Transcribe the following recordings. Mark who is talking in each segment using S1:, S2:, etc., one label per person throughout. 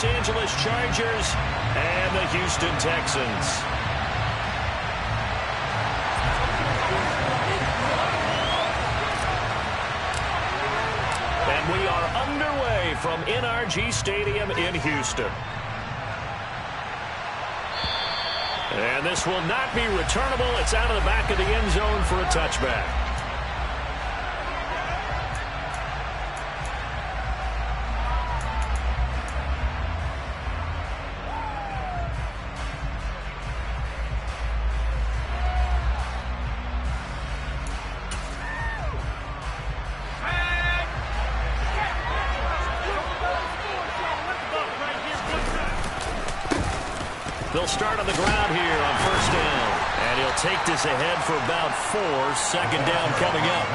S1: Los Angeles Chargers and the Houston Texans. And we are underway from NRG Stadium in Houston. And this will not be returnable. It's out of the back of the end zone for a touchback. They'll start on the ground here on first down. And he'll take this ahead for about 4. Second down coming up.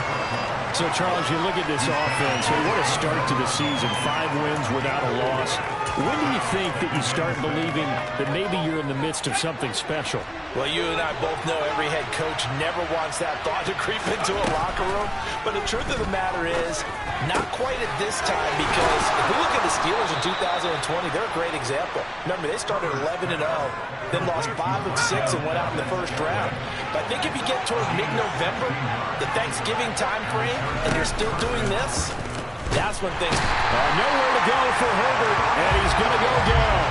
S2: So, Charles, you look at this offense. What a start to the season. 5 wins without a loss. When do you think that you start believing that maybe you're in the midst of something special?
S3: Well, you and I both know every head coach never wants that thought to creep into a locker room. But the truth of the matter is, not quite at this time, because if we look at the Steelers in 2020, they're a great example. Remember, they started 11-0, then lost 5 of 6 and went out in the first round. But I think if you get toward mid-November, the Thanksgiving time frame, and you're still doing this, that's when things...
S2: Nowhere to go for Herbert, and he's going to go down.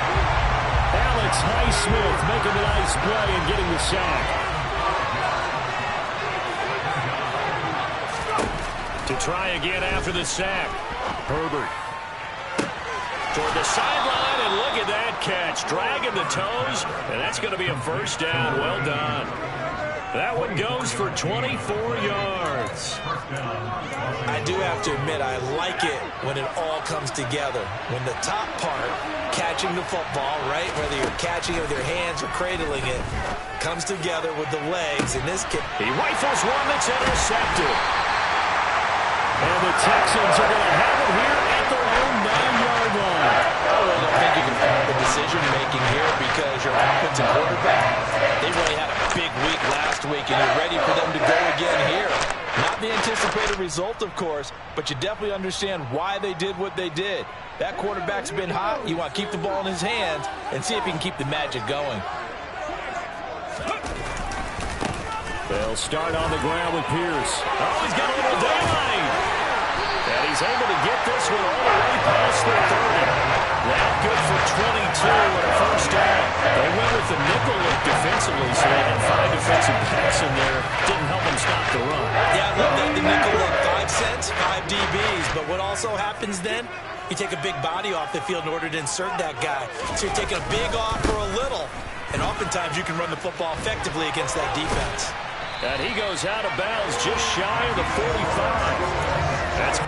S2: Alex Highsmith making a nice play and getting the sack.
S1: To try again after the sack. Herbert. Toward the sideline, and look at that catch. Dragging the toes, and that's going to be a first down. Well done. That one goes for 24 yards.
S3: I do have to admit, I like it when it all comes together. When the top part, catching the football, right, whether you're catching it with your hands or cradling it, comes together with the legs. In this case,
S1: he rifles one that's intercepted.
S2: And the Texans are going to have it here at their own 9-yard line.
S3: I really don't think you can fault the decision-making here because your offensive quarterback, they really had a big week last week, and you're ready for them to go again here. Not the anticipated result, of course, but you definitely understand why they did what they did. That quarterback's been hot. You want to keep the ball in his hands and see if he can keep the magic going.
S2: They'll start on the ground with Pierce.
S1: Oh, he's got a little daylight. And he's able to get this one all the way past the 30. Now good for 22 and a first down. They went with the nickel look defensively, so they had 5 defensive backs in there. Didn't help them stop the run.
S3: Yeah, I love that. The nickel look, 5 cents, 5 DBs. But what also happens then, you take a big body off the field in order to insert that guy. So you're taking a big off for a little. And oftentimes you can run the football effectively against that defense.
S1: And he goes out of bounds just shy of the 45. That's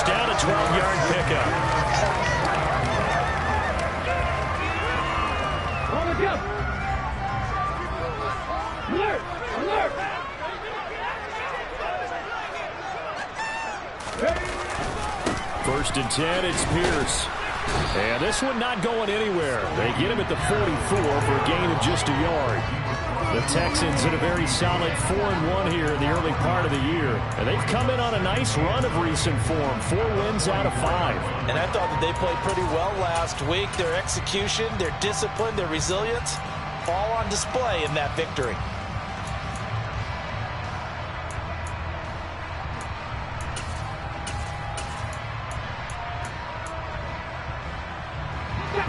S1: first down, a 12-yard pickup.
S2: Alert! Alert! First and 10, it's Pierce. And this one not going anywhere. They get him at the 44 for a gain of just a yard. The Texans in a very solid 4-1 here in the early part of the year. And they've come in on a nice run of recent form. 4 wins out of 5.
S3: And I thought that they played pretty well last week. Their execution, their discipline, their resilience, all on display in that victory.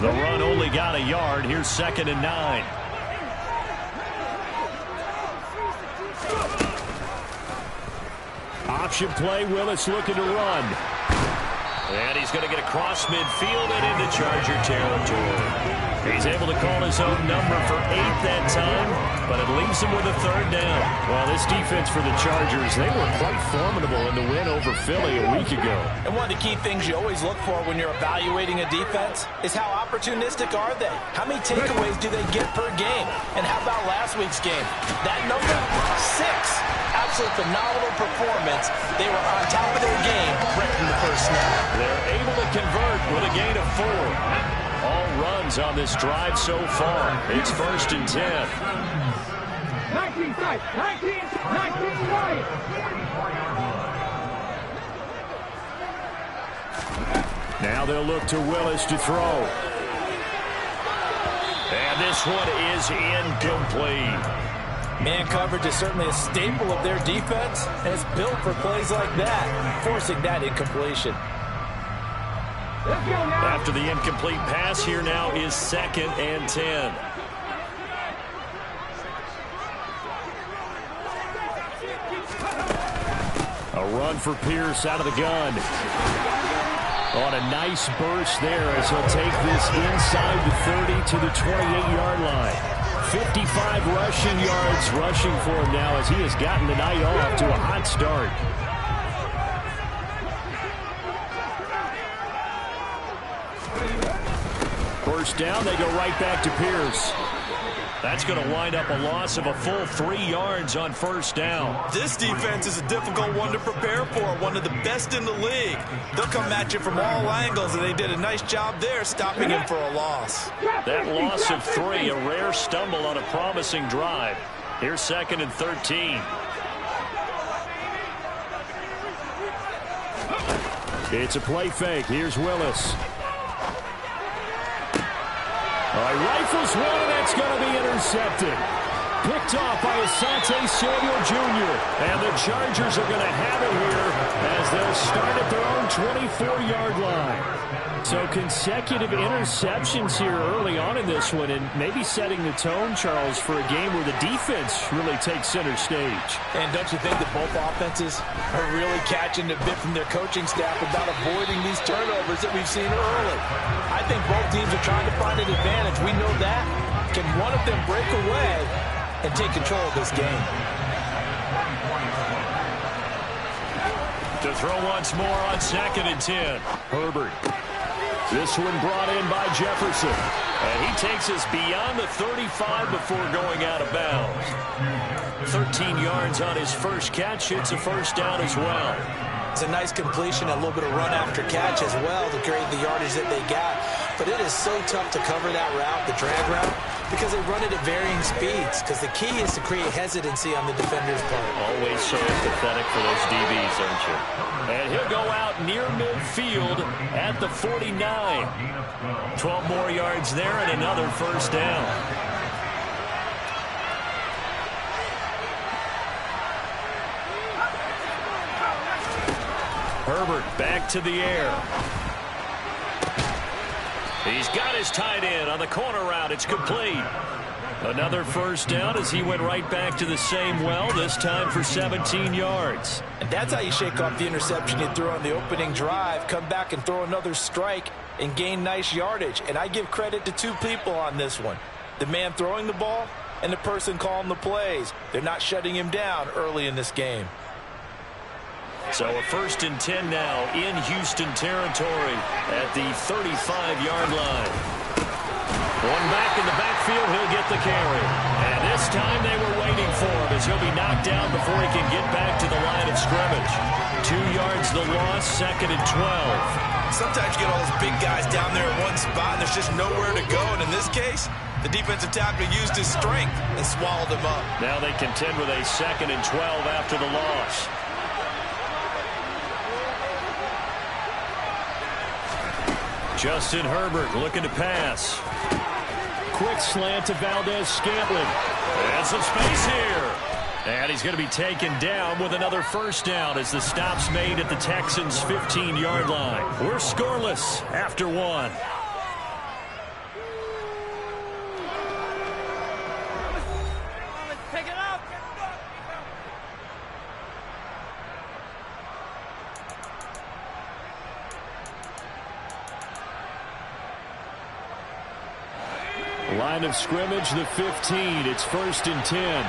S1: The run only got a yard. Here's 2nd and 9.
S2: Option play, Willis looking to run.
S1: And he's going to get across midfield and into Charger territory. He's able to call his own number for 8 that time, but it leaves him with a 3rd down.
S2: Well, this defense for the Chargers, they were quite formidable in the win over Philly a week ago.
S3: And one of the key things you always look for when you're evaluating a defense is how opportunistic are they? How many takeaways do they get per game? And how about last week's game? That number, 6. Absolute phenomenal performance. They were on top of their game right from the first snap.
S1: They're able to convert with a gain of 4. All runs on this drive so far. It's 1st and 10.
S2: 19 right. 19 right. Now they'll look to Willis to throw.
S1: And this one is incomplete.
S3: Man coverage is certainly a staple of their defense, and it's built for plays like that, forcing that incompletion.
S1: After the incomplete pass, here now is 2nd and 10.
S2: A run for Pierce out of the gun. On a nice burst there as he'll take this inside the 30 to the 28-yard line. 55 rushing yards rushing for him now as he has gotten the night off to a hot start. First down, they go right back to Pierce.
S1: That's going to wind up a loss of a full 3 yards on 1st down.
S4: This defense is a difficult one to prepare for, one of the best in the league. They'll come at you from all angles, and they did a nice job there stopping him for a loss.
S1: That loss of 3, a rare stumble on a promising drive. Here's 2nd and 13.
S2: It's a play fake. Here's Willis. Rifles one, and that's going to be intercepted. Picked off by Asante Samuel Jr. And the Chargers are going to have it here as they'll start at their own 24-yard line. So consecutive interceptions here early on in this one, and maybe setting the tone, Charles, for a game where the defense really takes center stage.
S3: And don't you think that both offenses are really catching a bit from their coaching staff about avoiding these turnovers that we've seen early? I think both teams are trying to find an advantage. We know that. Can one of them break away and take control of this game?
S1: To throw once more on 2nd and 10.
S2: Herbert. This one brought in by Jefferson.
S1: And he takes us beyond the 35 before going out of bounds. 13 yards on his first catch. It's a 1st down as well.
S3: It's a nice completion, a little bit of run after catch as well to create the yardage that they got. But it is so tough to cover that route, the drag route, because they run it at varying speeds. Because the key is to create hesitancy on the defender's part.
S1: Always so empathetic for those DBs, aren't you? And he'll go out near midfield at the 49. 12 more yards there and another 1st down. Herbert back to the air. He's got his tight end on the corner route. It's complete. Another 1st down as he went right back to the same well, this time for 17 yards.
S3: And that's how you shake off the interception you threw on the opening drive, come back and throw another strike and gain nice yardage. And I give credit to 2 people on this one. The man throwing the ball and the person calling the plays. They're not shutting him down early in this game.
S1: So a 1st and 10 now in Houston territory at the 35-yard line. One back in the backfield, he'll get the carry. And this time they were waiting for him as he'll be knocked down before he can get back to the line of scrimmage. 2 yards the loss, 2nd and 12.
S3: Sometimes you get all those big guys down there in one spot, and there's just nowhere to go. And in this case, the defensive tackle used his strength and swallowed him up.
S1: Now they contend with a 2nd and 12 after the loss. Justin Herbert looking to pass.
S2: Quick slant to Valdez-Scantling.
S1: And some space here. And he's going to be taken down with another 1st down as the stop's made at the Texans' 15-yard line. We're scoreless after 1.
S2: Line of scrimmage, the 15. It's 1st and 10.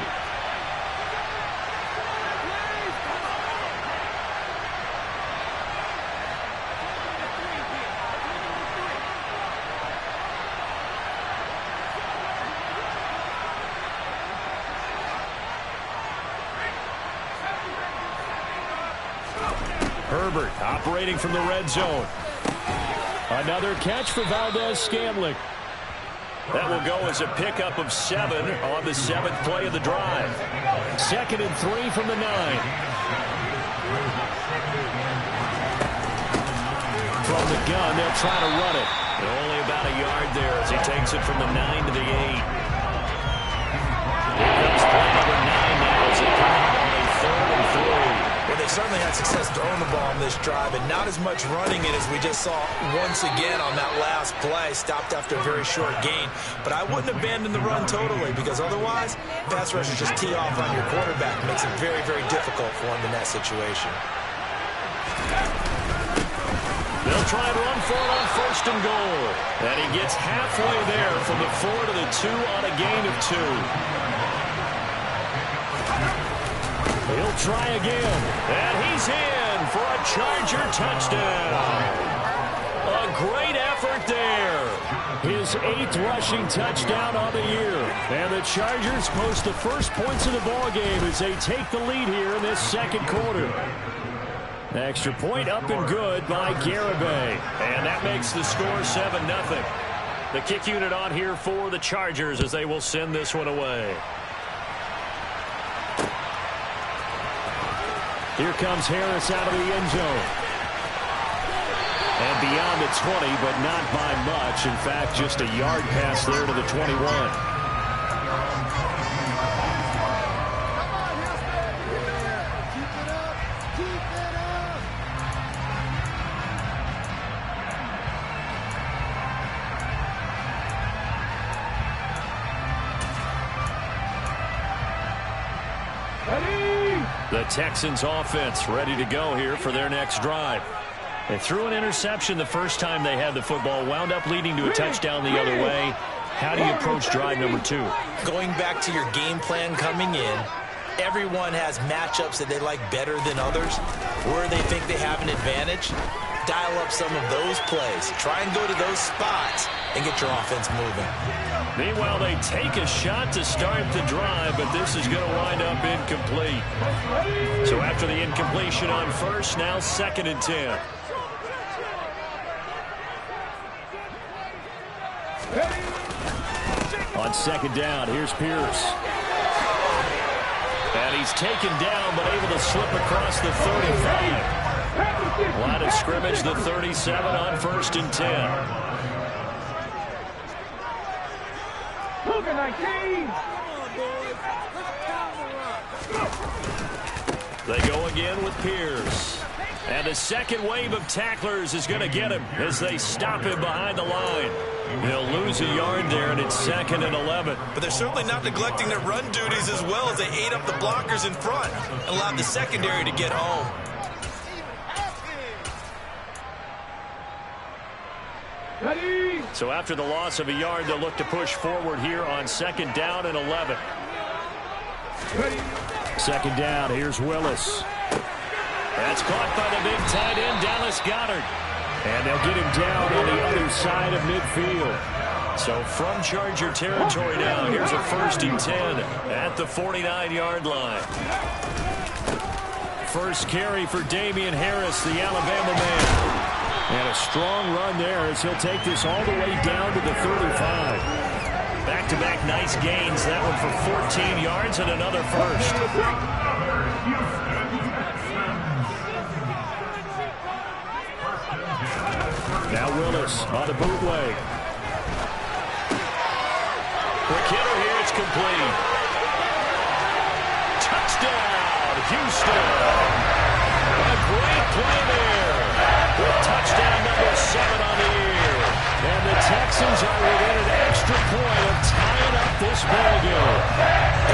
S1: Herbert operating from the red zone.
S2: Another catch for Valdez-Scantling.
S1: That will go as a pickup of 7 on the 7th play of the drive.
S2: 2nd and 3 from the 9. From the gun, they'll try to run it.
S1: Only about a yard there as he takes it from the 9 to the 8. Here comes play number 9 now as they come out on a 3rd and 3.
S3: Well, they certainly had success throwing the ball on this drive, and not as much running it as we just saw once again on that last play. Stopped after a very short gain. But I wouldn't abandon the run totally, because otherwise, pass rushers just tee off on your quarterback. Makes it very, very difficult for him in that situation.
S1: They'll try and run for it on 1st and goal. And he gets halfway there from the 4 to the 2 on a gain of 2.
S2: He'll try again.
S1: And he's in for a Charger touchdown. A great effort there.
S2: His 8th rushing touchdown on the year. And the Chargers post the first points of the ballgame as they take the lead here in this 2nd quarter. Extra point up and good by Garibay.
S1: And that makes the score 7-0. The kick unit on here for the Chargers as they will send this one away.
S2: Here comes Harris out of the end zone. And beyond the 20, but not by much. In fact, just a yard pass there to the 21.
S1: The Texans offense ready to go here for their next drive. They threw an interception the first time they had the football, wound up leading to a touchdown the other way. How do you approach drive number 2?
S3: Going back to your game plan coming in, everyone has matchups that they like better than others. Where they think they have an advantage, dial up some of those plays. Try and go to those spots and get your offense moving.
S1: Meanwhile, they take a shot to start the drive, but this is going to wind up incomplete. So after the incompletion on 1st, now 2nd and 10.
S2: On 2nd down, here's Pierce.
S1: And he's taken down, but able to slip across the 35. Line of scrimmage, the 37 on 1st and 10. They go again with Pierce. And the second wave of tacklers is going to get him as they stop him behind the line. They'll lose a yard there, and it's 2nd and 11.
S4: But they're certainly not neglecting their run duties as well as they ate up the blockers in front and allowed the secondary to get home.
S1: So after the loss of a yard, they'll look to push forward here on 2nd down and 11.
S2: 2nd down, here's Willis. 2nd That's caught by the big tight end, Dallas Goedert. And they'll get him down on the other side of midfield. So from Charger territory now, here's a 1st and 10 at the 49-yard line. First carry for Damian Harris, the Alabama man. And a strong run there as he'll take this all the way down to the 35. Back-to-back nice gains. That one for 14 yards and another first. Now Willis on the bootleg. Quick hitter here. It's complete. Touchdown, Houston. A great play there. With touchdown number 7 on the year. And the Texans are within an extra point of tying up this ball game.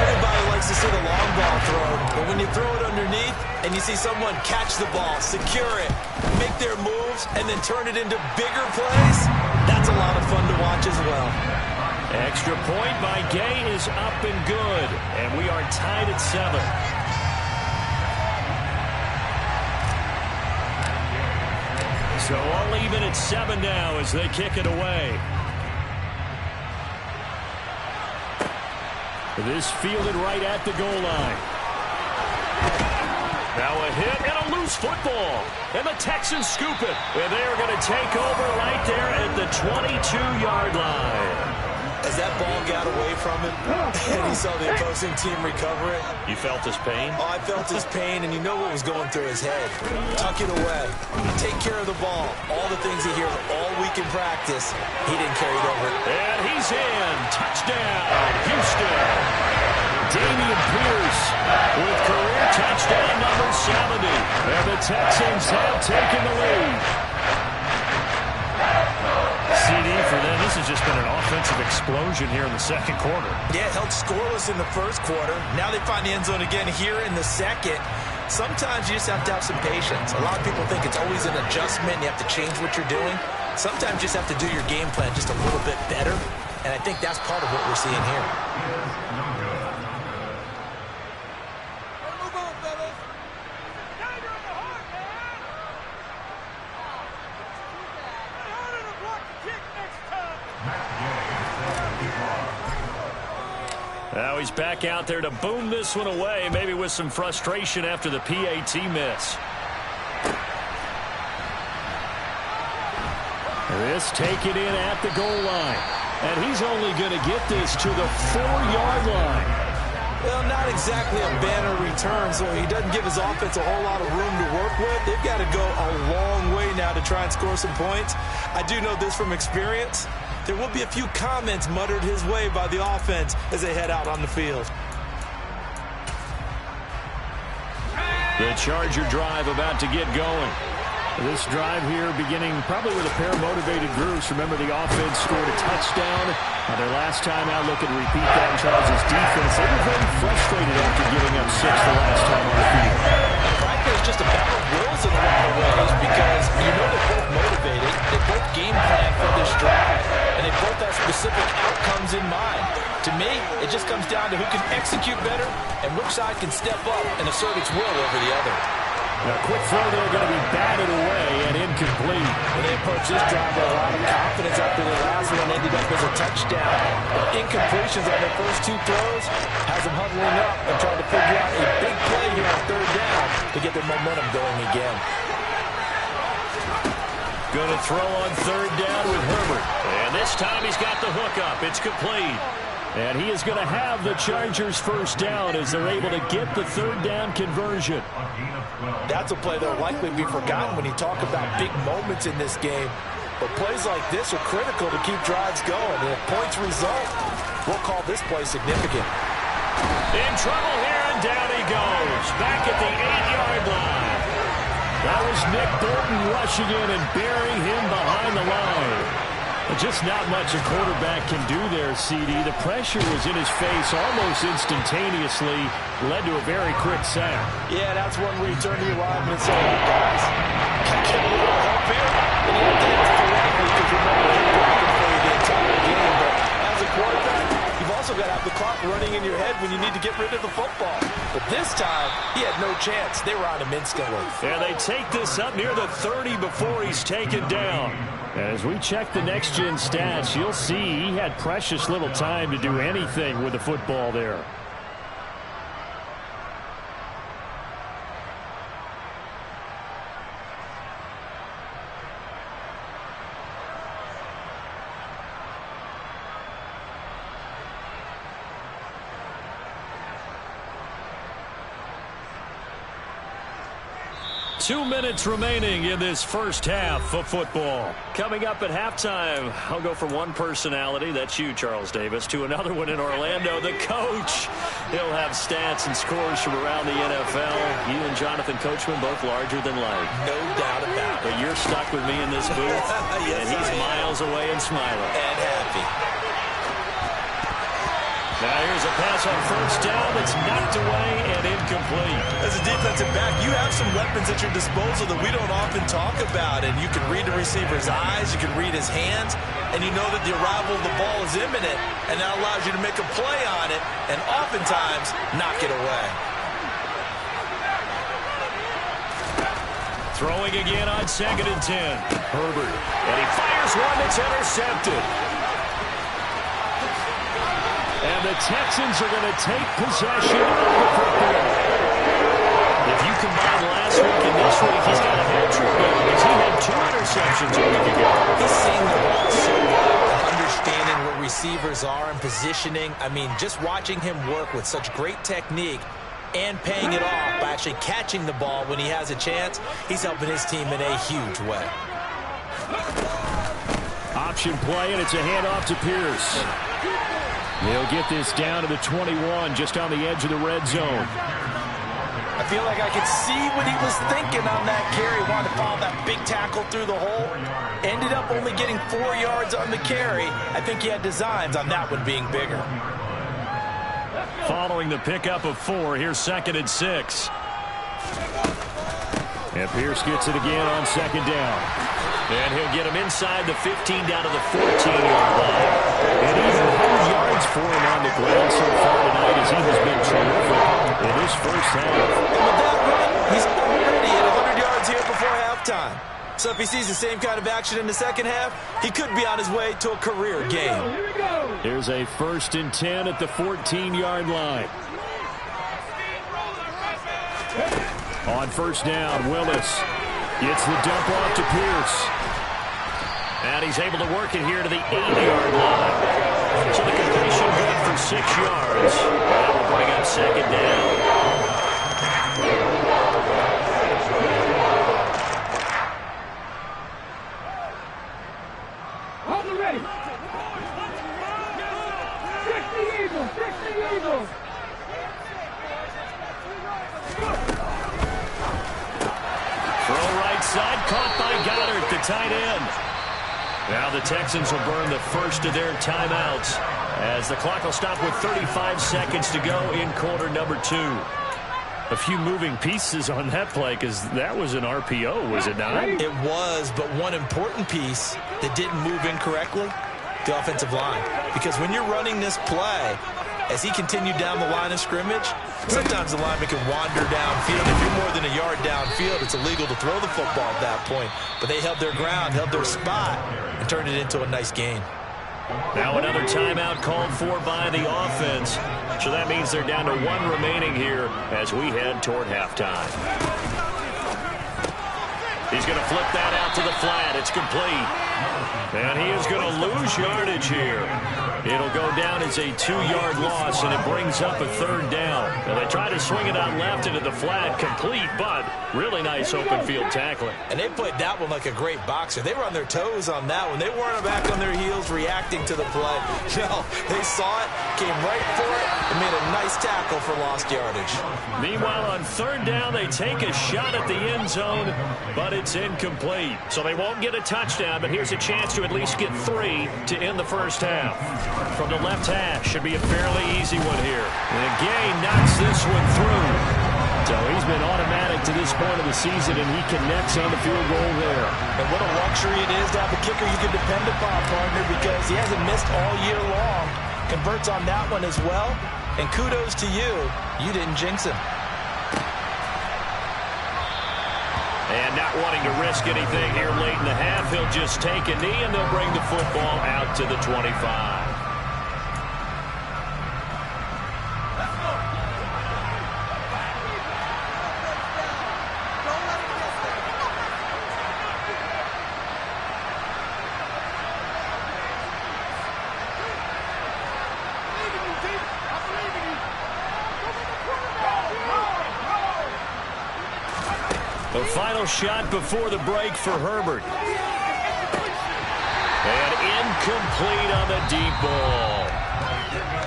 S3: Everybody likes to see the long ball throw, but when you throw it underneath and you see someone catch the ball, secure it, make their moves, and then turn it into bigger plays, that's a lot of fun to watch as well.
S2: Extra point by Gay is up and good, and we are tied at 7. So all even at 7 now as they kick it away. This fielded right at the goal line. Now a hit and a loose football. And the Texans scoop it. And they're going to take over right there at the 22-yard line.
S3: As that ball got away from him, and he saw the opposing team recover it.
S1: You felt his pain?
S3: Oh, I felt his pain, and you know what was going through his head. Tuck it away. Take care of the ball. All the things he hears all week in practice, he didn't carry it over.
S2: And he's in. Touchdown, Houston. Dameon Pierce with career touchdown number 70. And the Texans have taken the lead. CD for them. This has just been an offensive explosion here in the second quarter.
S3: Yeah, held scoreless in the first quarter. Now they find the end zone again here in the second. Sometimes you just have to have some patience. A lot of people think it's always an adjustment and you have to change what you're doing. Sometimes you just have to do your game plan just a little bit better. And I think that's part of what we're seeing here.
S2: Now he's back out there to boom this one away, maybe with some frustration after the PAT miss. This taken in at the goal line. And he's only going to get this to the 4-yard line.
S3: Well, not exactly a banner return, so he doesn't give his offense a whole lot of room to work with. They've got to go a long way now to try and score some points. I do know this from experience. There will be a few comments muttered his way by the offense as they head out on the field.
S2: The Charger drive about to get going. This drive here beginning probably with a pair of motivated groups. Remember, the offense scored a touchdown. Their last time out, look and repeat that in Charles' defense. They were very frustrated after giving up 6 the last time on the field.
S3: Frankly, it's just a battle of wills in a lot of ways because you know they're both motivated. They both game plan for this drive, and they both have specific outcomes in mind. To me, it just comes down to who can execute better and which side can step up and assert its will over the other.
S2: A quick throw there going to be batted away and incomplete.
S3: And they approach this drive with a lot of confidence after the last one ended up as a touchdown. Incompletions on their first 2 throws has them huddling up and trying to figure out a big play here on 3rd down to get their momentum going again.
S2: Going to throw on 3rd down with Herbert. And this time he's got the hook up. It's complete. And he is going to have the Chargers' first down as they're able to get the 3rd down conversion.
S3: That's a play that will likely be forgotten when you talk about big moments in this game. But plays like this are critical to keep drives going. And if points result, we'll call this play significant.
S2: In trouble here, and down he goes. Back at the 8-yard line. That was Nick Bolton rushing in and burying him behind the line. Just not much a quarterback can do there, CD. The pressure was in his face almost instantaneously. Led to a very quick sack.
S3: Yeah, that's one where you turn to your lineman and say, hey, guys, can I get a little help here? And you have to ask for that because remember, they're blocking for you the entire game. But as a quarterback, you've also got to have the clock running in your head when you need to get rid of the football. But this time, he had no chance. They were on him instantly.
S2: And they take this up near the 30 before he's taken down. As we check the next-gen stats, you'll see he had precious little time to do anything with the football there. Two minutes remaining in this first half of football. Coming up at halftime, I'll go from one personality, that's you, Charles Davis, to another one in Orlando, the coach. He'll have stats and scores from around the NFL. You and Jonathan Coachman both larger than life.
S3: No doubt about it.
S2: But you're stuck with me in this booth,
S3: yes,
S2: and he's miles away and smiling.
S3: And happy.
S2: Now here's a pass on first down that's knocked away and incomplete.
S4: As a defensive back, you have some weapons at your disposal that we don't often talk about. And you can read the receiver's eyes, you can read his hands, and you know that the arrival of the ball is imminent, and that allows you to make a play on it and oftentimes knock it away.
S2: Throwing again on 2nd and 10. Herbert. And he fires one that's intercepted. And the Texans are going to take possession of the football. If you combine last week and this week, he's got a hat-trick going because he had 2 interceptions a week ago.
S3: He's seeing the ball so well and understanding where receivers are and positioning. I mean, just watching him work with such great technique and paying it off by actually catching the ball when he has a chance, he's helping his team in a huge way.
S2: Option play, and it's a handoff to Pierce. He'll get this down to the 21, just on the edge of the red zone.
S3: I feel like I could see what he was thinking on that carry. Wanted to follow that big tackle through the hole. Ended up only getting 4 yards on the carry. I think he had designs on that one being bigger.
S2: Following the pickup of 4, here's 2nd and 6. And Pierce gets it again on 2nd down. And he'll get him inside the 15 down to the 14-yard line. And even 100 yards for him on the ground so far tonight as he has been terrific in this first half.
S3: And with that run, he's already at 100 yards here before halftime. So if he sees the same kind of action in the second half, he could be on his way to a career game.
S2: Here's a 1st and 10 at the 14-yard line. On first down, Willis gets the dump off to Pierce. And he's able to work it here to the 8-yard line. So the completion good for 6 yards. That will bring up 2nd down. Throw right side, caught by Goddard, the tight end. Now the Texans will burn the first of their timeouts as the clock will stop with 35 seconds to go in quarter number 2. A few moving pieces on that play because that was an RPO, was it not?
S3: It was, but one important piece that didn't move incorrectly, the offensive line. Because when you're running this play, as he continued down the line of scrimmage, sometimes the lineman can wander downfield. If you're more than a yard downfield, it's illegal to throw the football at that point. But they held their ground, held their spot, and turned it into a nice gain.
S2: Now another timeout called for by the offense. So that means they're down to 1 remaining here as we head toward halftime. He's going to flip that out to the flat. It's complete. And he is going to lose yardage here. It'll go down as a 2-yard loss, and it brings up a 3rd down. Now they try to swing it out left into the flat, complete, but really nice open field tackling.
S3: And they played that one like a great boxer. They were on their toes on that one. They weren't back on their heels reacting to the play. No, they saw it, came right for it, and made a nice tackle for lost yardage.
S2: Meanwhile, on 3rd down, they take a shot at the end zone, but it's incomplete. So they won't get a touchdown, but here's a chance to at least get 3 to end the first half. From the left hash, should be a fairly easy one here. And Gay knocks this one through. So he's been automatic to this point of the season, and he connects on the field goal there.
S3: And what a luxury it is to have a kicker you can depend upon, partner, because he hasn't missed all year long. converts on that one as well. And kudos to you. You didn't jinx him.
S1: And not wanting to risk anything here late in the half, he'll just take a knee, and they'll bring the football out to the 25. The final shot before the break for Herbert. And incomplete on the deep ball.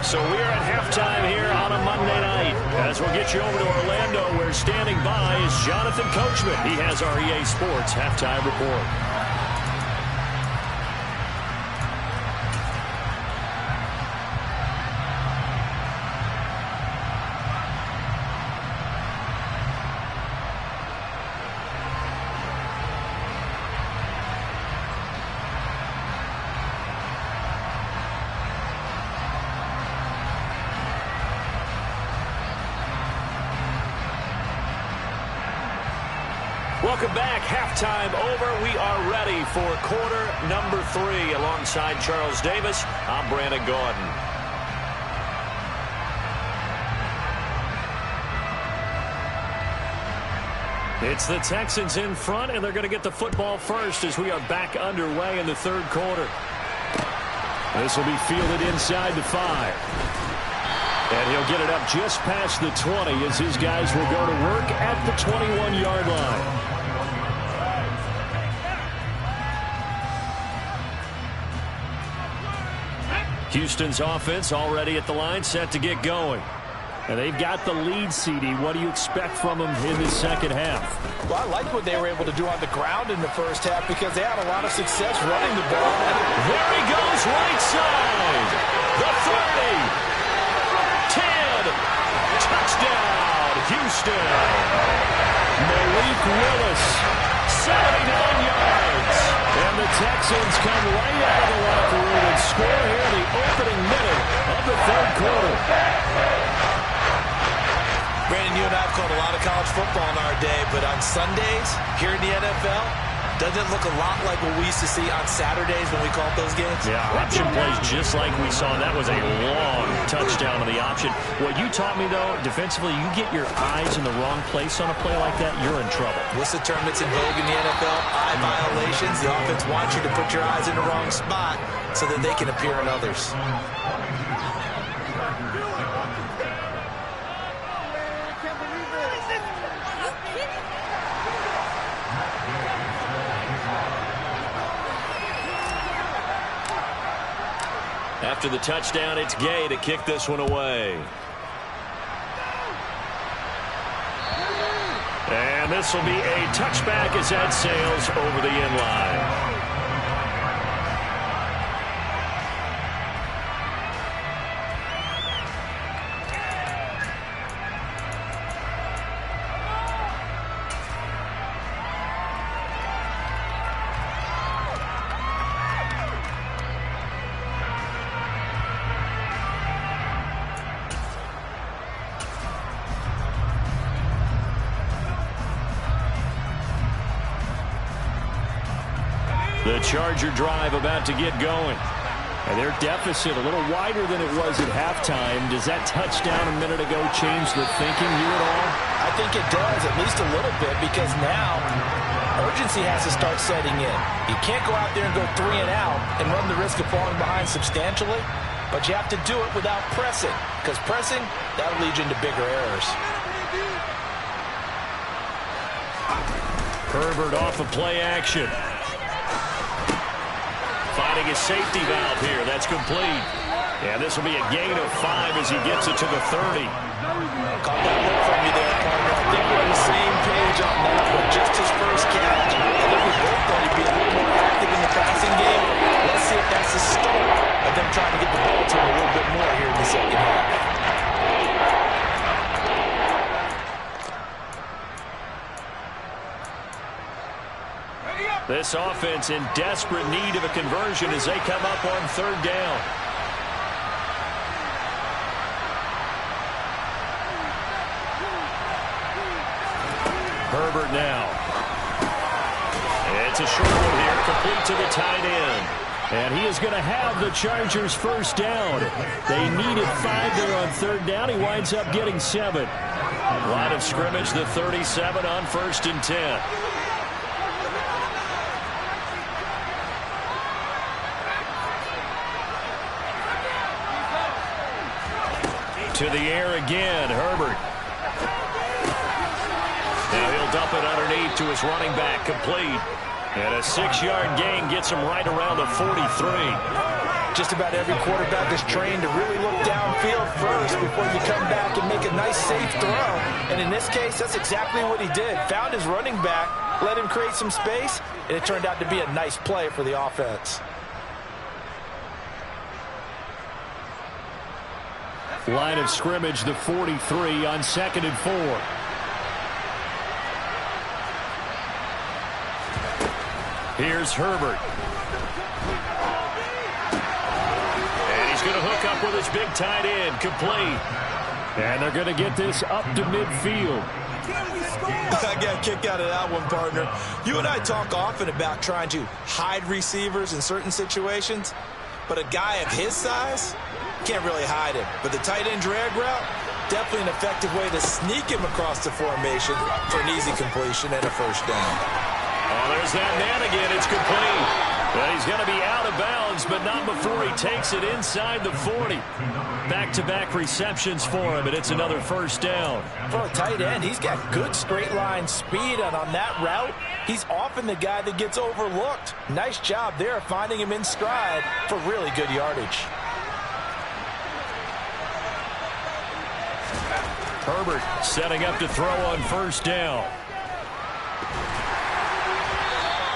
S1: So we're at halftime here on a Monday night. As we'll get you over to Orlando, where standing by is Jonathan Coachman. He has our EA Sports halftime report. Welcome back. Halftime over. We are ready for quarter number 3. Alongside Charles Davis, I'm Brandon Gaudin. It's the Texans in front, and they're going to get the football first as we are back underway in the third quarter. This will be fielded inside the 5. And he'll get it up just past the 20 as his guys will go to work at the 21-yard line. Houston's offense already at the line, set to get going. And they've got the lead, CD. What do you expect from them in the second half?
S3: Well, I like what they were able to do on the ground in the first half because they had a lot of success running the ball.
S1: There he goes, right side. The 30. 10. Touchdown, Houston. Malik Willis, 79 yards. And the Texans come right out of the locker room and score here in the opening minute of the third quarter.
S3: Brandon, you and I have called a lot of college football in our day, but on Sundays here in the NFL, doesn't it look a lot like what we used to see on Saturdays when we called those games?
S1: Yeah, option plays just like we saw. That was a long touchdown on the option. What you taught me, though, defensively, you get your eyes in the wrong place on a play like that, you're in trouble.
S3: What's the term that's in vogue in the NFL? Eye violations. The offense wants you to put your eyes in the wrong spot so that they can appear in others.
S1: After the touchdown, it's Gay to kick this one away. And this will be a touchback as that sails over the end line. The Charger drive about to get going. And their deficit a little wider than it was at halftime. Does that touchdown a minute ago change the thinking here at all?
S3: I think it does, at least a little bit, because now urgency has to start setting in. You can't go out there and go 3 and out and run the risk of falling behind substantially, but you have to do it without pressing, because pressing, that'll lead you into bigger errors.
S1: Herbert off of play action. Finding his safety valve here. That's complete. And this will be a gain of 5 as he gets it to the 30.
S3: Caught that look from you there, partner. I think we're on the same page on that one. Just his first catch. I think we both thought he'd be a little more active in the passing game. Let's see if that's the start of them trying to get the ball to him a little bit more here in the second half.
S1: This offense in desperate need of a conversion as they come up on third down.
S2: Herbert now.
S1: It's a short one here, complete to the tight end.
S2: And he is going to have the Chargers first down. They needed 5 there on third down. He winds up getting 7.
S1: Line of scrimmage, the 37 on 1st and 10. To the air again, Herbert. Now he'll dump it underneath to his running back, complete. And a 6-yard gain gets him right around the 43.
S3: Just about every quarterback is trained to really look downfield first before you come back and make a nice, safe throw. And in this case, that's exactly what he did. Found his running back, let him create some space, and it turned out to be a nice play for the offense.
S2: Line of scrimmage, the 43 on 2nd and 4.
S1: Here's Herbert. And he's going to hook up with his big tight end, complete.
S2: And they're going to get this up to midfield.
S4: I got a kick out of that one, partner. You and I talk often about trying to hide receivers in certain situations, but a guy of his size can't really hide him. But the tight end drag route, definitely an effective way to sneak him across the formation for an easy completion and a first down.
S1: Oh, there's that man again. It's complete. Well, he's going to be out of bounds, but not before he takes it inside the 40. Back-to-back receptions for him, and it's another first down.
S3: For a tight end, he's got good straight-line speed, and on that route, he's often the guy that gets overlooked. Nice job there finding him in stride for really good yardage.
S1: Herbert setting up to throw on first down.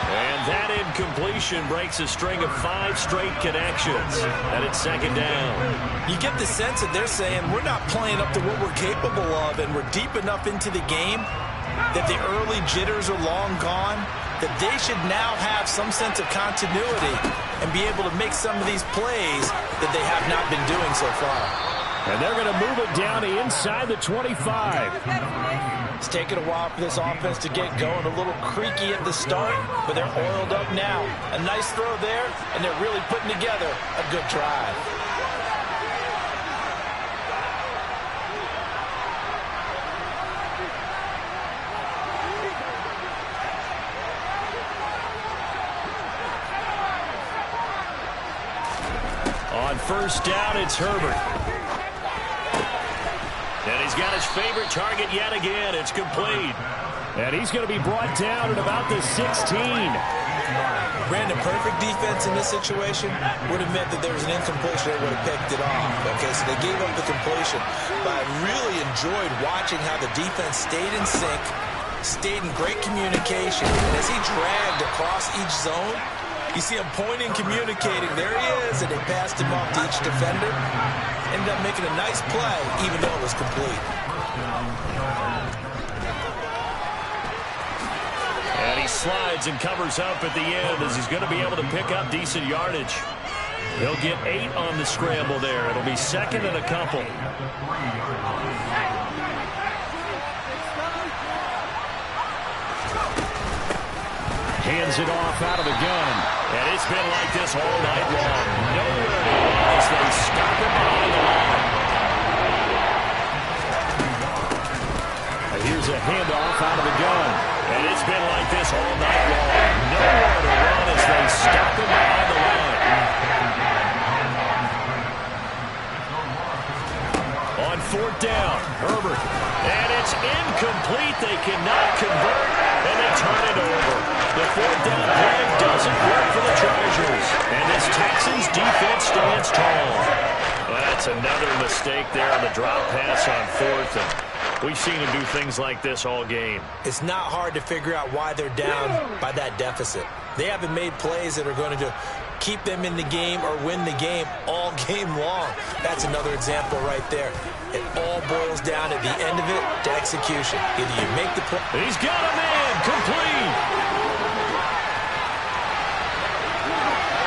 S1: And that incompletion breaks a string of 5 straight connections. And it's 2nd down.
S4: You get the sense that they're saying we're not playing up to what we're capable of, and we're deep enough into the game that the early jitters are long gone, that they should now have some sense of continuity and be able to make some of these plays that they have not been doing so far.
S2: And they're going to move it down to inside the 25.
S3: It's taken a while for this offense to get going, a little creaky at the start, but they're oiled up now. A nice throw there, and they're really putting together a good drive.
S1: On first down, it's Herbert. And he's got his favorite target yet again. It's complete.
S2: And he's going to be brought down at about the 16.
S4: Brandon, perfect defense in this situation would have meant that there was an incompletion that would have picked it off. Okay, so they gave up the completion. But I really enjoyed watching how the defense stayed in sync, stayed in great communication. And as he dragged across each zone, you see him pointing, communicating. There he is, and they passed him off to each defender. Ended up making a nice play, even though it was complete.
S1: And he slides and covers up at the end as he's going to be able to pick up decent yardage. He'll get 8 on the scramble there. It'll be 2nd and a couple.
S2: Hands it off out of the gun.
S1: And it's been like this all night long. Nowhere to run as they stop him behind the line.
S2: And here's a handoff out of the gun.
S1: And it's been like this all night long. Nowhere to run as they stop him behind the line. On 4th down, Herbert. And it's incomplete. They cannot convert, and they turn it over. The 4th down play doesn't work for the Chargers. And this Texans defense stands tall. Well, that's another mistake there on the drop pass on 4th. And we've seen him do things like this all game.
S4: It's not hard to figure out why they're down by that deficit. They haven't made plays that are going to keep them in the game or win the game all game long. That's another example right there. It all boils down at the end of it to execution. Either you make the play.
S1: He's got a man, complete.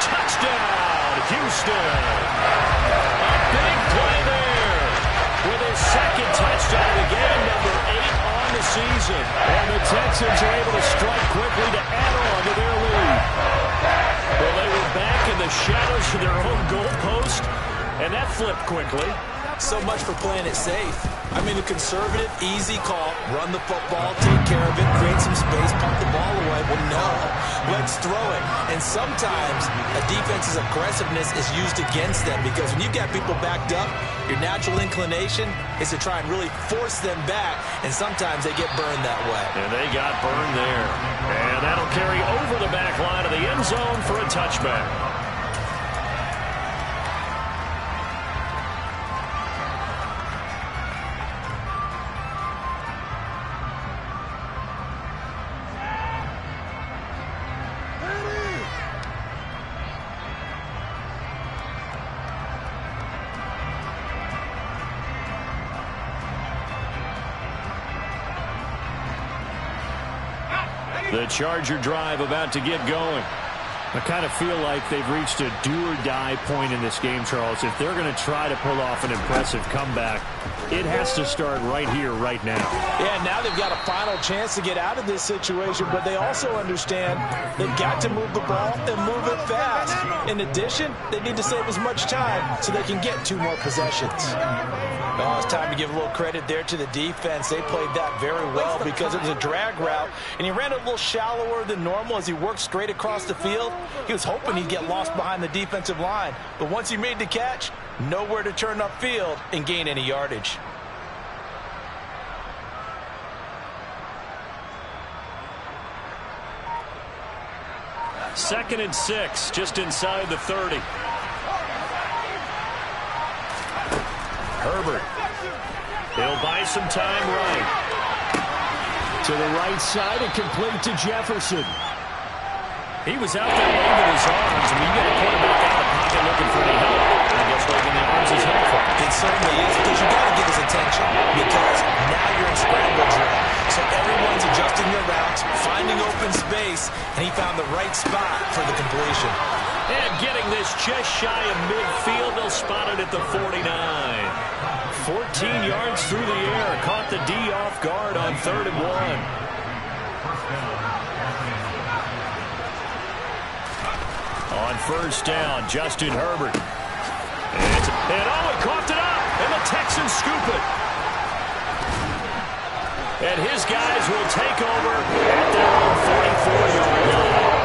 S1: Touchdown, Houston. A big play there with his 2nd touchdown of the game, number 8 on the season.
S2: And the Texans are able to strike quickly to add on to their lead. Well, they were back in the shadows of their own goalpost, and that flipped quickly.
S3: So much for playing it safe. I mean, a conservative, easy call. Run the football, take care of it, create some space, punt the ball away. Well, no. Let's throw it. And sometimes a defense's aggressiveness is used against them because when you've got people backed up, your natural inclination is to try and really force them back, and sometimes they get burned that way.
S2: And they got burned there. And that'll carry over the back line of the end zone for a touchback. The Charger drive about to get going. I kind of feel like they've reached a do-or-die point in this game, Charles. If they're going to try to pull off an impressive comeback, it has to start right here, right now.
S3: Yeah, now they've got a final chance to get out of this situation, but they also understand they've got to move the ball and move it fast. In addition, they need to save as much time so they can get 2 more possessions. Oh, it's time to give a little credit there to the defense. They played that very well because it was a drag route, and he ran a little shallower than normal as he worked straight across the field. He was hoping he'd get lost behind the defensive line, but once he made the catch, nowhere to turn upfield and gain any yardage.
S2: Second and 6, just inside the 30. Herbert. He'll buy some time right. To the right side and complete to Jefferson. He was out there waving his arms, and when you get a quarterback out of the pocket looking for any help, I guess waving the arms is helpful.
S3: It certainly is, because you've got to get his attention, because now you're in scramble drill. So everyone's adjusting their routes, finding open space, and he found the right spot for the completion.
S2: And getting this just shy of midfield, they'll spot it at the 49. 14 yards through the air, caught the D off guard on 3rd and 1. On first down, Justin Herbert. And he coughed it up, and the Texans scoop it. And his guys will take over at their own 44-yard line.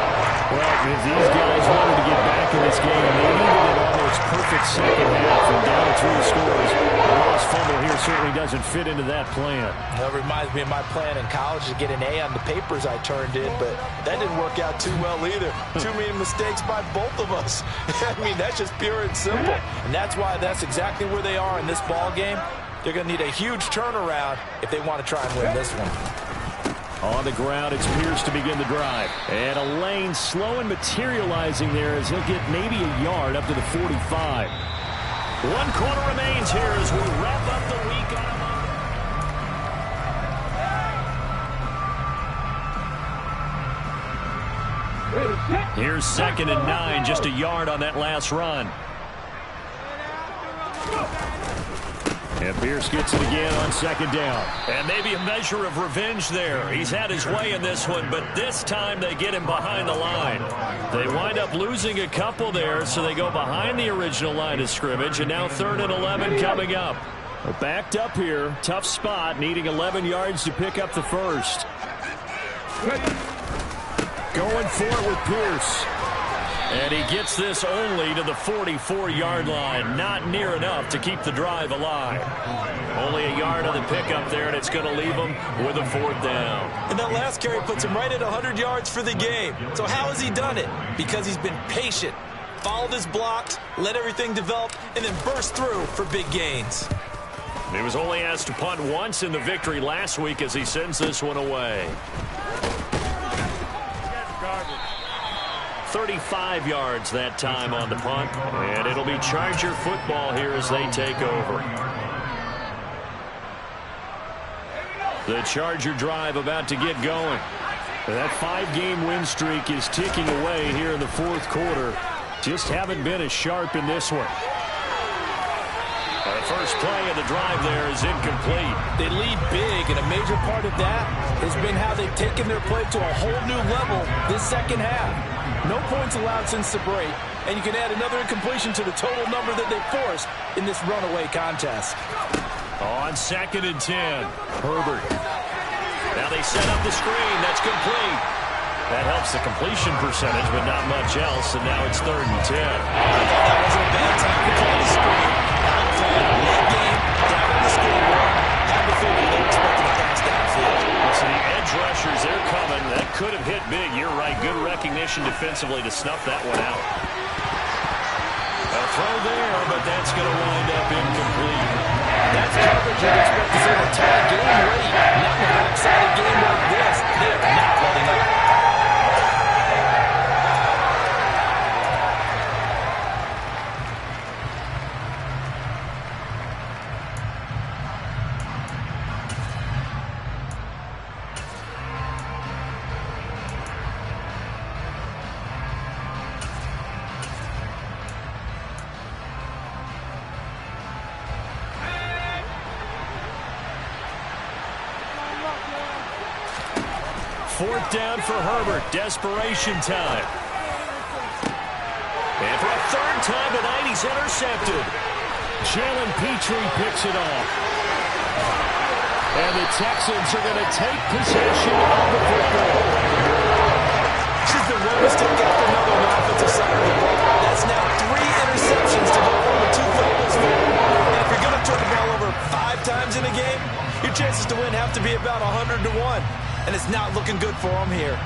S2: Well, if these guys wanted to get back in this game, they needed an almost perfect second half and down 3 scores. A lost fumble here certainly doesn't fit into that plan.
S3: That reminds me of my plan in college to get an A on the papers I turned in, but that didn't work out too well either. Too many mistakes by both of us. I mean, that's just pure and simple. And that's why that's exactly where they are in this ball game. They're going to need a huge turnaround if they want to try and win this one.
S2: On the ground, it's Pierce to begin the drive. And a lane slow and materializing there as he'll get maybe a yard up to the 45. 1 quarter remains here as we wrap up the week on. Here's 2nd and 9, just a yard on that last run. And Pierce gets it again on 2nd down. And maybe a measure of revenge there. He's had his way in this one, but this time they get him behind the line. They wind up losing a couple there, so they go behind the original line of scrimmage, and now 3rd and 11 coming up. Backed up here, tough spot, needing 11 yards to pick up the first. Going for it with Pierce. And he gets this only to the 44-yard line. Not near enough to keep the drive alive. Only a yard on the pickup there, and it's going to leave him with a 4th down.
S3: And that last carry puts him right at 100 yards for the game. So how has he done it? Because he's been patient, followed his blocks, let everything develop, and then burst through for big gains.
S2: He was only asked to punt once in the victory last week as he sends this one away. 35 yards that time on the punt, and it'll be Charger football here as they take over. The Charger drive about to get going. That 5-game win streak is ticking away here in the 4th quarter. Just haven't been as sharp in this one. A first play of the drive there is incomplete.
S3: They lead big, and a major part of that has been how they've taken their play to a whole new level this second half. No points allowed since the break, and you can add another incompletion to the total number that they forced in this runaway contest.
S2: On 2nd and 10, Herbert. Now they set up the screen. That's complete. That helps the completion percentage, but not much else, and now it's 3rd and 10.
S3: That wasn't a bad time to call the screen. Out play, late game, down on the scoreboard. Had the figure they expected to pass downfield.
S2: So the edge rushers, they're coming. That could have hit big. You're right. Good recognition defensively to snuff that one out. A throw there, but that's going to wind up incomplete.
S3: That's coverage you'd expect to see in a tie game late. Not in a lopsided game like this. They are not letting up.
S2: Fourth down for Herbert. Desperation time. And for a 3rd time tonight, he's intercepted. Jalen Petrie picks it off. And the Texans are going to take possession of the football.
S3: She's been one mistake after another on the offensive side of the ball. That's now 3 interceptions to go over 2 fumbles for him. And if you're going to turn the ball over 5 times in a game, your chances to win have to be about 100 to 1. And it's not looking good for him here.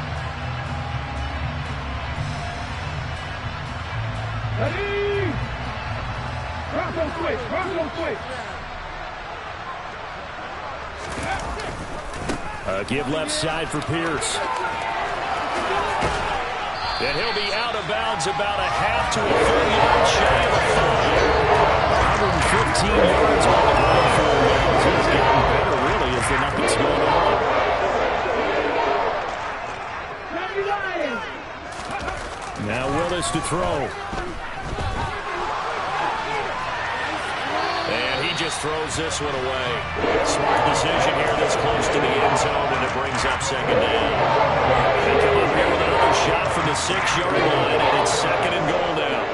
S2: Give left side for Pierce. And he'll be out of bounds about a half to a full yard shy of a 115 yards on the ground for Williams. He's getting better, really, as the nothing's going on. Now Willis to throw. And he just throws this one away. Smart decision here this close to the end zone, and it brings up 2nd down. They come up here with another shot from the 6-yard line, and it's 2nd and goal now.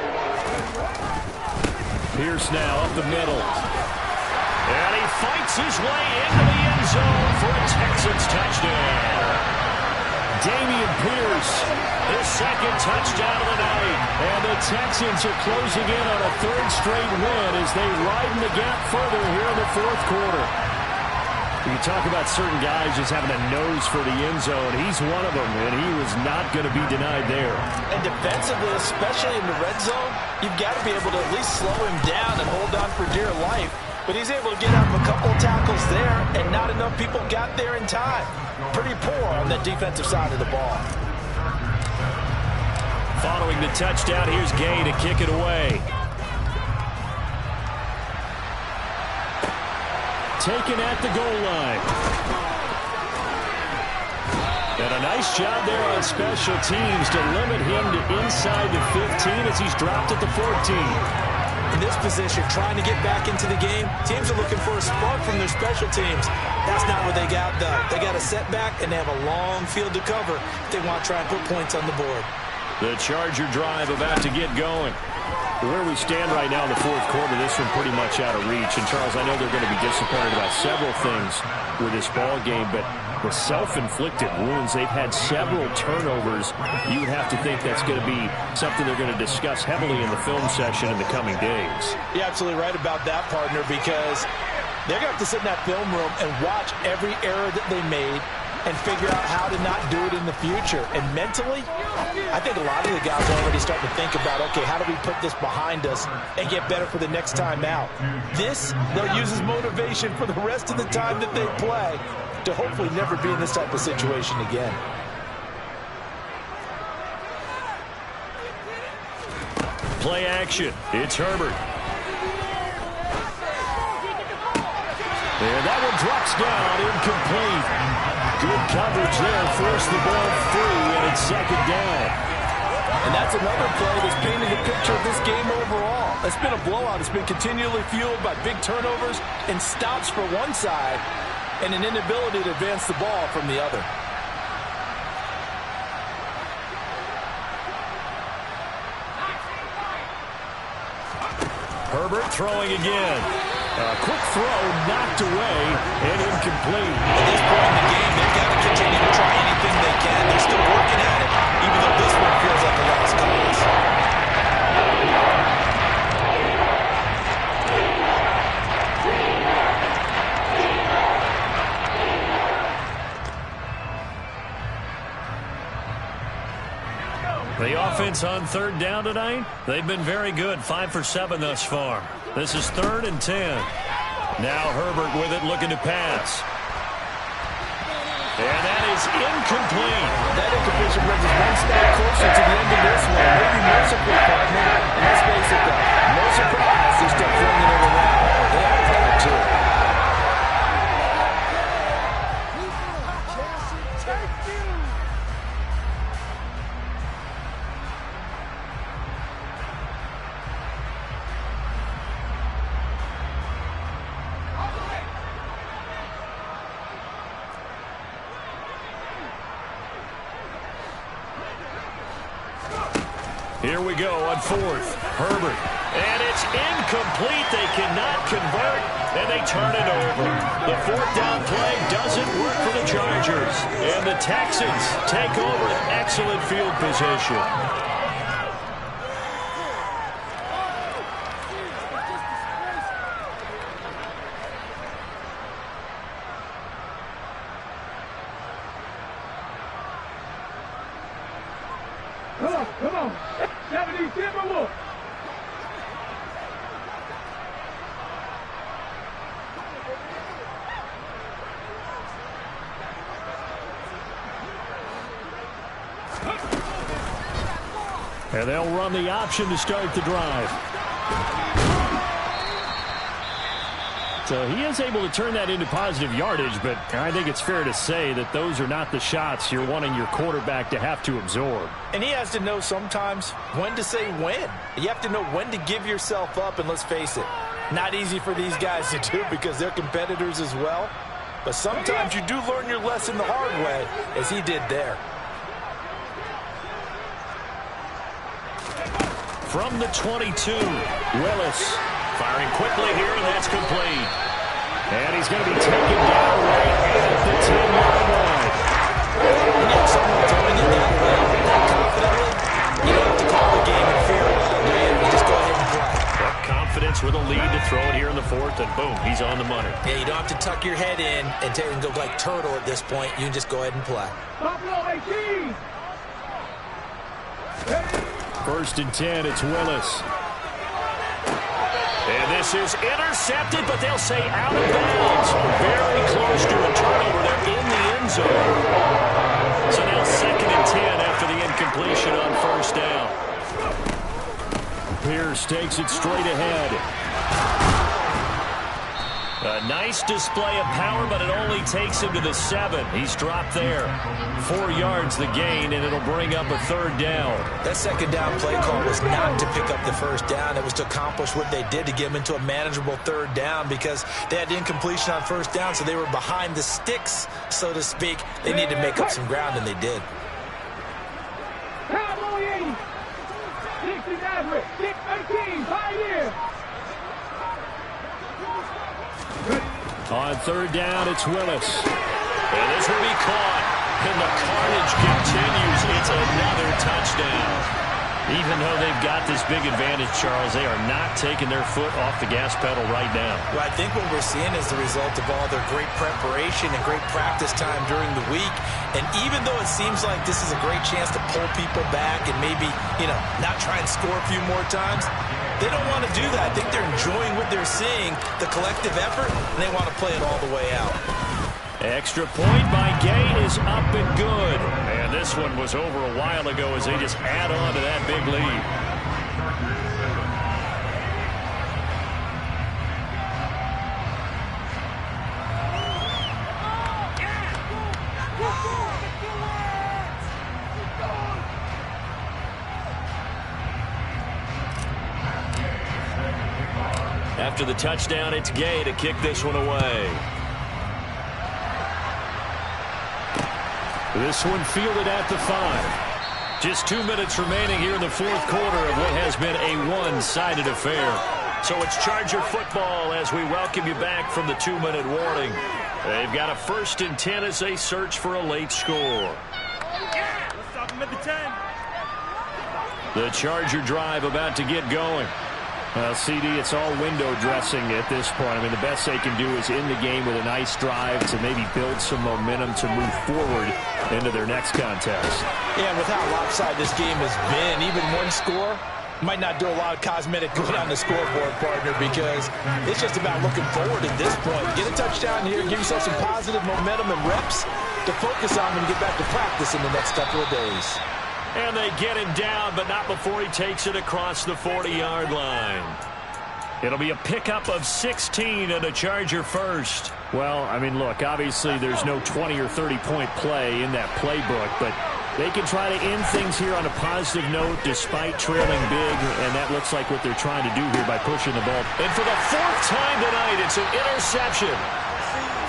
S2: Pierce now up the middle. And he fights his way into the end zone for a Texans touchdown. Dameon Pierce, his 2nd touchdown of the night. And the Texans are closing in on a 3rd straight win as they widen the gap further here in the 4th quarter. You talk about certain guys just having a nose for the end zone. He's one of them, and he was not going to be denied there.
S3: And defensively, especially in the red zone, you've got to be able to at least slow him down and hold on for dear life. But he's able to get out of a couple of tackles there, and not enough people got there in time. Pretty poor on the defensive side of the ball.
S2: Following the touchdown, here's Gay to kick it away. Taken at the goal line. And a nice job there on special teams to limit him to inside the 15 as he's dropped at the 14.
S3: In this position, trying to get back into the game, teams are looking for a spark from their special teams. That's not what they got, though. They got a setback, and they have a long field to cover if they want to try and put points on the board.
S2: The Charger drive about to get going. Where we stand right now in the 4th quarter, this one pretty much out of reach. And, Charles, I know they're going to be disappointed about several things with this ball game, but the self-inflicted wounds, they've had several turnovers. You would have to think that's going to be something they're going to discuss heavily in the film session in the coming days.
S3: You're absolutely right about that, partner, because they're going to have to sit in that film room and watch every error that they made and figure out how to not do it in the future. And mentally, I think a lot of the guys are already starting to think about, okay, how do we put this behind us and get better for the next time out? This, they'll use as motivation for the rest of the time that they play to hopefully never be in this type of situation again.
S2: Play action. It's Herbert. And that one drops down, incomplete. Good coverage there, forced the ball free, and it's 2nd down.
S3: And that's another play that's painted the picture of this game overall. It's been a blowout. It's been continually fueled by big turnovers and stops for one side and an inability to advance the ball from the other.
S2: Herbert throwing again. A quick throw knocked away and incomplete.
S3: At this point in the game, they've got to continue to try anything they can. They're still working at it, even though this one feels like a lost cause.
S2: The offense on third down tonight, they've been very good, 5 for 7 thus far. This is 3rd and 10. Now Herbert with it, looking to pass. And that is incomplete.
S3: That incompletion brings us one step closer to the end of this one. Maybe mercifully, partner. And let's face it, though, no surprise they're still flinging it around. They are proud, too.
S2: Here we go on 4th. Herbert. And it's incomplete. They cannot convert, and they turn it over. The 4th down play doesn't work for the Chargers. And the Texans take over an excellent field position.
S5: Come on. 70 Timberwolves.
S2: And they'll run the option to start the drive. So he is able to turn that into positive yardage, but I think it's fair to say that those are not the shots you're wanting your quarterback to have to absorb.
S3: And he has to know sometimes when to say when. You have to know when to give yourself up, and let's face it, not easy for these guys to do because they're competitors as well. But sometimes you do learn your lesson the hard way, as he did there.
S2: From the 22, Willis. Firing quickly here, and that's complete. And he's going to be taken down right at the 10-yard line.
S3: When you have someone throwing it that way, that confidently, you don't have to call the game in fear around, do you? You just go ahead and play.
S2: But confidence with a lead to throw it here in the 4th, and boom, he's on the money.
S3: Yeah, you don't have to tuck your head in and go like turtle at this point. You can just go ahead and play.
S5: Buffalo 18.
S2: 1st and 10, it's Willis. And this is intercepted, but they'll say out of bounds. Very close to a turnover. They're in the end zone. So now 2nd and 10 after the incompletion on 1st down. Pierce takes it straight ahead. A nice display of power, but it only takes him to the 7. He's dropped there. 4 yards the gain, and it'll bring up a 3rd down.
S3: That 2nd down play call was not to pick up the 1st down. It was to accomplish what they did to get them into a manageable 3rd down because they had incompletion on 1st down, so they were behind the sticks, so to speak. They needed to make up some ground, and they did.
S5: Cowboy 80. 60 Nazareth. 6-13. Pioneer.
S2: On 3rd down, it's Willis. And this will be caught. And the carnage continues. It's another touchdown. Even though they've got this big advantage, Charles, they are not taking their foot off the gas pedal right now.
S3: Well, I think what we're seeing is the result of all their great preparation and great practice time during the week. And even though it seems like this is a great chance to pull people back and maybe, not try and score a few more times, they don't want to do that. I think they're enjoying what they're seeing, the collective effort, and they want to play it all the way out.
S2: Extra point by Gay is up and good. And this one was over a while ago as they just add on to that big lead.
S1: After the touchdown, it's Gay to kick this one away.
S2: This one fielded at the 5.
S1: Just 2 minutes remaining here in the fourth quarter of what has been a one-sided affair. So it's Charger football as we welcome you back from the 2-minute warning. They've got a 1st and 10 as they search for a late score.
S5: Let's stop him at the 10.
S2: The Charger drive about to get going. Well, CD, it's all window dressing at this point. I mean, the best they can do is end the game with a nice drive to maybe build some momentum to move forward into their next contest.
S3: Yeah, and with how lopsided this game has been, even one score might not do a lot of cosmetic good on the scoreboard, partner, because it's just about looking forward at this point. Get a touchdown here, give yourself some positive momentum and reps to focus on when you get back to practice in the next couple of days.
S1: And they get him down, but not before he takes it across the 40-yard line. It'll be a pickup of 16 and a Charger first.
S2: Well, I mean, look, obviously there's no 20 or 30-point play in that playbook, but they can try to end things here on a positive note despite trailing big, and that looks like what they're trying to do here by pushing the ball.
S1: And for the 4th time tonight, it's an interception.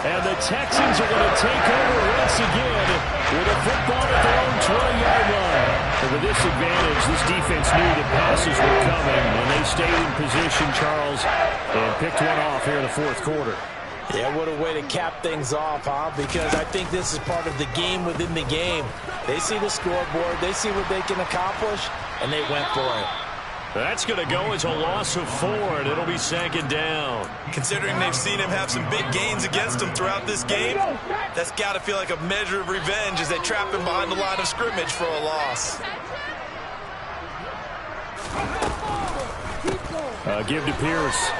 S2: And the Texans are going to take over once again with a football at their own 20-yard line. And with this advantage, this defense knew that passes were coming, and they stayed in position, Charles, and picked one off here in the fourth quarter.
S3: Yeah, what a way to cap things off, huh? Because I think this is part of the game within the game. They see the scoreboard, they see what they can accomplish, and they went for it.
S1: That's going to go as a loss of 4, and it'll be 2nd down.
S4: Considering they've seen him have some big gains against him throughout this game, that's got to feel like a measure of revenge as they trap him behind the line of scrimmage for a loss.
S2: Give to Pierce.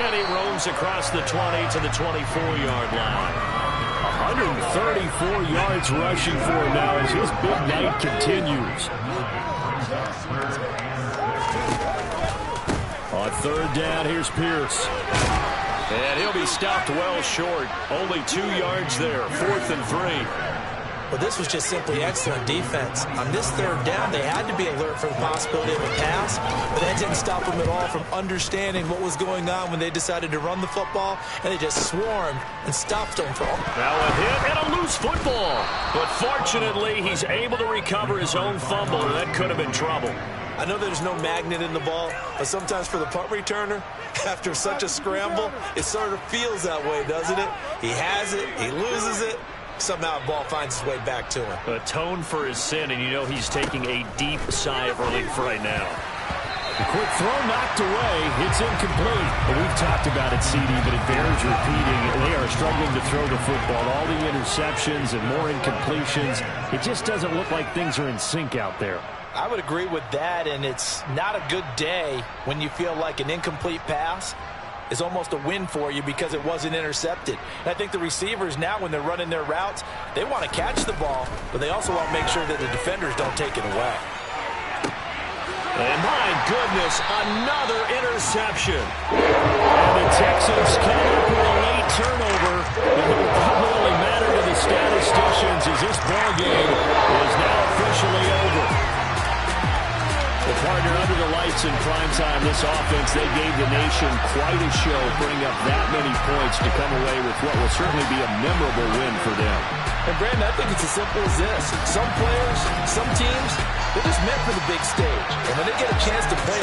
S1: And he roams across the 20 to the 24-yard line.
S2: 134 yards rushing for him now as his big night continues. On 3rd down, here's Pierce.
S1: And he'll be stopped well short. Only 2 yards there. 4th and 3.
S3: Well, this was just simply excellent defense. On this 3rd down, they had to be alert for the possibility of a pass, but that didn't stop them at all from understanding what was going on when they decided to run the football, and they just swarmed and stopped them from.
S1: Now a hit and a loose football. But fortunately, he's able to recover his own fumble, and that could have been trouble.
S4: I know there's no magnet in the ball, but sometimes for the punt returner, after such a scramble, it sort of feels that way, doesn't it? He has it, he loses it. Somehow the ball finds its way back to him.
S1: Atone for his sin, and you know he's taking a deep sigh of relief right now.
S2: The quick throw knocked away. It's incomplete. But we've talked about it, CD, but it bears repeating. They are struggling to throw the football. All the interceptions and more incompletions. It just doesn't look like things are in sync out there.
S3: I would agree with that, and it's not a good day when you feel like an incomplete pass is almost a win for you because it wasn't intercepted. And I think the receivers now, when they're running their routes, they want to catch the ball, but they also want to make sure that the defenders don't take it away.
S1: And my goodness, another interception.
S2: And the Texans come up with a late turnover. It will probably matter to the statisticians as this ball game is now officially over. The partner, under the lights in primetime, this offense, they gave the nation quite a show, putting up that many points to come away with what will certainly be a memorable win for them.
S3: And Brandon, I think it's as simple as this. Some players, some teams, they're just meant for the big stage. And when they get a chance to play